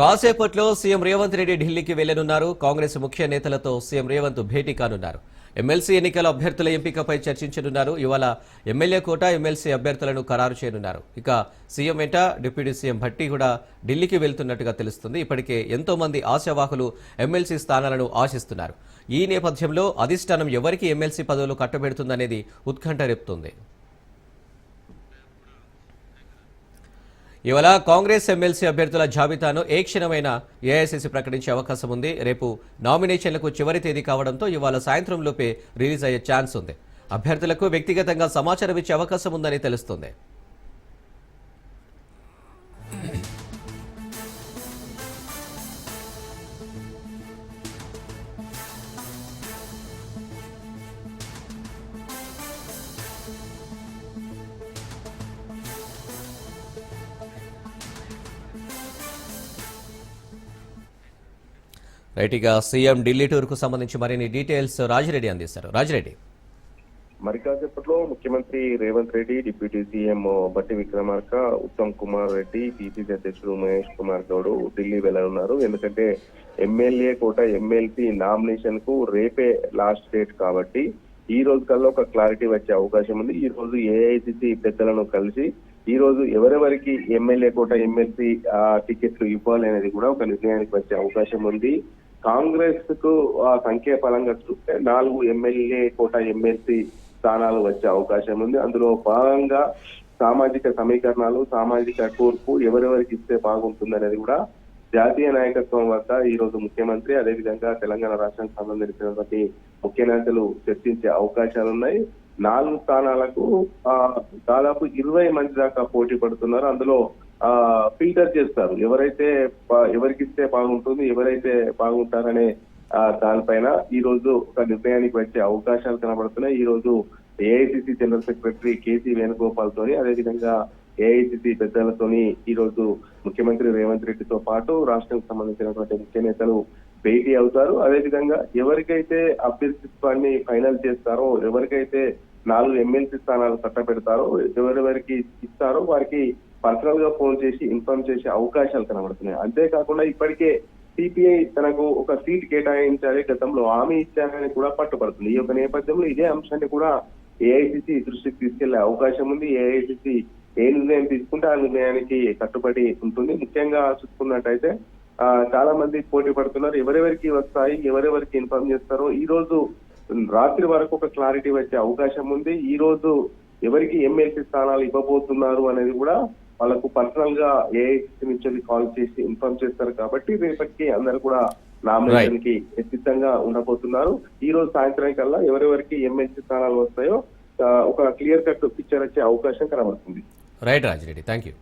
కాసేపట్లో సీఎం రేవంత్ రెడ్డి ఢిల్లీకి వెళ్లనున్నారు. కాంగ్రెస్ ముఖ్య నేతలతో సీఎం రేవంత్ భేటీ కానున్నారు. ఎమ్మెల్సీ ఎన్నికల అభ్యర్థుల ఎంపికపై చర్చించనున్నారు. ఇవాళ ఎమ్మెల్యే కోట ఎమ్మెల్సీ అభ్యర్థులను ఖరారు చేయనున్నారు. ఇక సీఎం వెంట డిప్యూటీ సీఎం భట్టి కూడా ఢిల్లీకి వెళ్తున్నట్టుగా తెలుస్తుంది. ఇప్పటికే ఎంతో మంది ఆశావాహులు ఎమ్మెల్సీ స్థానాలను ఆశిస్తున్నారు. ఈ నేపథ్యంలో అధిష్టానం ఎవరికి ఎమ్మెల్సీ పదవులు కట్టబెడుతుందనేది ఉత్కంఠ రేపుతోంది. ఇవాళ కాంగ్రెస్ ఎమ్మెల్సీ అభ్యర్థుల జాబితాను ఏ క్షణమైన ఏఐసీసీ ప్రకటించే అవకాశం ఉంది. రేపు నామినేషన్లకు చివరి తేదీ కావడంతో ఇవాళ సాయంత్రం లోపే రిలీజ్ అయ్యే ఛాన్స్ ఉంది. అభ్యర్థులకు వ్యక్తిగతంగా సమాచారం ఇచ్చే అవకాశం ఉందని తెలుస్తోంది. రైట్గా సీఎం ఢిల్లీ టూర్ కు సంబంధించి మరిన్ని డీటెయిల్స్ రాజిరెడ్డి అందిస్తారు. రాజిరెడ్డి, మరి కాసేపట్లో ముఖ్యమంత్రి రేవంత్ రెడ్డి, డిప్యూటీ సీఎం బట్టి విక్రమార్క, ఉత్తమ్ కుమార్ రెడ్డి, పిసిసి అధ్యక్షుడు మహేష్ కుమార్ గౌడ్ ఢిల్లీ వెళ్లనున్నారు. ఎందుకంటే ఎమ్మెల్యే కోట ఎమ్మెల్సీ నామినేషన్ కు రేపే లాస్ట్ డేట్ కాబట్టి ఈ రోజు కల్లా ఒక క్లారిటీ వచ్చే అవకాశం ఉంది. ఈ రోజు ఏఐసిసి పెద్దలను కలిసి ఈ రోజు ఎవరెవరికి ఎమ్మెల్యే కోట ఎమ్మెల్సీ టికెట్లు ఇవ్వాలి అనేది కూడా ఒక నిర్ణయానికి వచ్చే అవకాశం ఉంది. కాంగ్రెస్ కు సంఖ్యాపరంగా చూస్తే 4 ఎమ్మెల్యే కోట ఎమ్మెల్సీ స్థానాలు వచ్చే అవకాశం ఉంది. అందులో భాగంగా సామాజిక సమీకరణాలు, సామాజిక కూర్పు ఎవరెవరికి ఇస్తే బాగుంటుంది అనేది కూడా జాతీయ నాయకత్వం వద్ద ఈ రోజు ముఖ్యమంత్రి, అదేవిధంగా తెలంగాణ రాష్ట్రానికి సంబంధించినటువంటి ముఖ్య నేతలు చర్చించే అవకాశాలు ఉన్నాయి. 4 స్థానాలకు దాదాపు 20 మంది దాకా పోటీ పడుతున్నారు. అందులో ఫిల్టర్ చేస్తారు, ఎవరికి ఇస్తే బాగుంటుంది, ఎవరైతే బాగుంటారనే దానిపైన ఈ రోజు ఒక నిర్ణయానికి వచ్చే అవకాశాలు కనబడుతున్నాయి. ఈ రోజు AICC general secretary KC Venugopal తోని, అదేవిధంగా ఏఐసిసి పెద్దలతోని ఈ రోజు ముఖ్యమంత్రి రేవంత్ రెడ్డితో పాటు రాష్ట్రానికి సంబంధించినటువంటి ముఖ్య నేతలు భేటీ అవుతారు. అదేవిధంగా ఎవరికైతే అభ్యర్థిత్వాన్ని ఫైనల్ చేస్తారో, ఎవరికైతే 4 ఎమ్మెల్సీ స్థానాలు కట్టబెడతారో, ఎవరెవరికి ఇస్తారో వారికి పర్సనల్ గా ఫోన్ చేసి ఇన్ఫార్మ్ చేసే అవకాశాలు కనబడుతున్నాయి. అంతేకాకుండా ఇప్పటికే సిపిఐ తనకు ఒక సీట్ కేటాయించాలి, గతంలో హామీ ఇచ్చారని కూడా పట్టుబడుతుంది. ఈ యొక్క నేపథ్యంలో ఇదే అంశాన్ని కూడా ఏఐసిసి దృష్టికి తీసుకెళ్లే అవకాశం ఉంది. ఏఐసిసి ఏ నిర్ణయం తీసుకుంటే ఆ నిర్ణయానికి కట్టుబడి ఉంటుంది. ముఖ్యంగా చూసుకున్నట్టయితే చాలా మంది పోటీ పడుతున్నారు. ఎవరెవరికి వస్తాయి, ఎవరెవరికి ఇన్ఫార్మ్ చేస్తారో ఈ రోజు రాత్రి వరకు ఒక క్లారిటీ వచ్చే అవకాశం ఉంది. ఈ రోజు ఎవరికి ఎమ్మెల్సీ స్థానాలు ఇవ్వబోతున్నారు అనేది కూడా వాళ్ళకు పర్సనల్ గా ఏఐసిసి నుంచి కాల్ చేసి ఇన్ఫార్మ్ చేస్తారు. కాబట్టి రేపటికి అందరు కూడా నామినేషన్ కి సిద్ధంగా ఉండబోతున్నారు. ఈ రోజు సాయంత్రం కల్లా ఎవరెవరికి ఎమ్మెల్సీ స్థానాలు వస్తాయో ఒక క్లియర్ కట్ పిక్చర్ వచ్చే అవకాశం కనబడుతుంది. Right Rajireddy, thank you.